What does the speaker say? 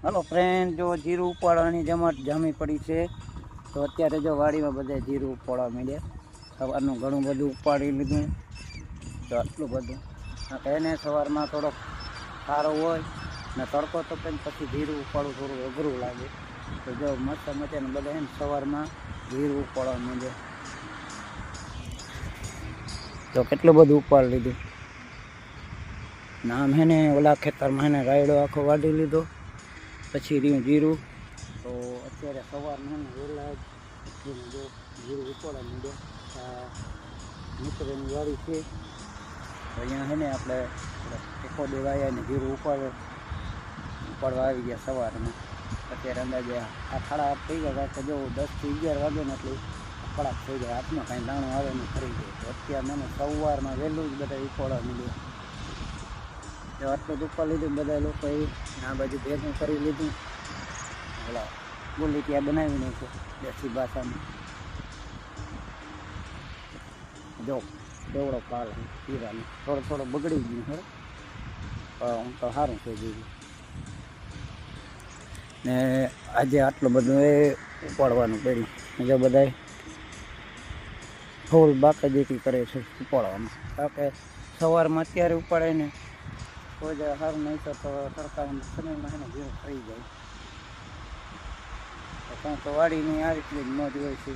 હાલો friend, જો જીરું ઉપાડવાની જમાટ જામી પડી છે. તો અત્યારે જો વાડીમાં બધા જીરું ઉપાડવા માંડ્યા. સવારનું ઘણું બધું ઉપાડી લીધું. તો આટલું બધું એને સવારમાં થોડોક સારો હોય ને તડકો તો પછી જીરું ઉપાડવું થોડું અઘરું લાગે. તો જો મસ્ત મજાને બધા એને સવારમાં જીરું ઉપાડવા માંડ્યા. તો કેટલું બધું ઉપાડી લીધું. નામ હે ને ઓલા ખેતરમાં એને રાયડો આખો વાઢી લીધો. પછી રહ્યું જીરું. તો અત્યારે સવારમાં વહેલા જ જો જીરું ઉપાડવા માંડ્યા. મિત્રની વાડી છે. તો અહીંયા છે ને આપણે ટેકો દેવાયા ને જીરું ઉપાડવા આવી ગયા સવારમાં. અત્યારે અંદાજે આ 8:30 થઈ ગયા. તો જો 10 થી 11 વાગે ને એટલે કડાક થઈ જાય. હાથમાં કાંઈ દાણો આવે ને ખરી જાય. તો અત્યારે મને સવારમાં વહેલું જ બધા ઉપાડવા માંડ્યા. તો આટલું જ ઉપાડી લીધું બધા લોકોએ. આ બાજુ ભેગું કરી લીધું. ઓલા બોલી ત્યાં બનાવી નાખ્યો દેશી ભાષામાં. જો દેવડો કાળ હીરાનો થોડો બગડી ગયું. હું તો સારું થઈ ગયું ને આજે આટલું બધું એ ઉપાડવાનું પડ્યું. જો બધા ફૂલ બાકાયદગી કરે છે ઉપાડવામાં. કારણ કે સવારમાં અત્યારે ઉપાડે ને કોઈ જગ્યા સારું નહીં તો સરકારના સમયમાં એને જીરું થઈ જાય. તો કાંઈ તો વાડીની આ રીતની જ મોજ હોય છે.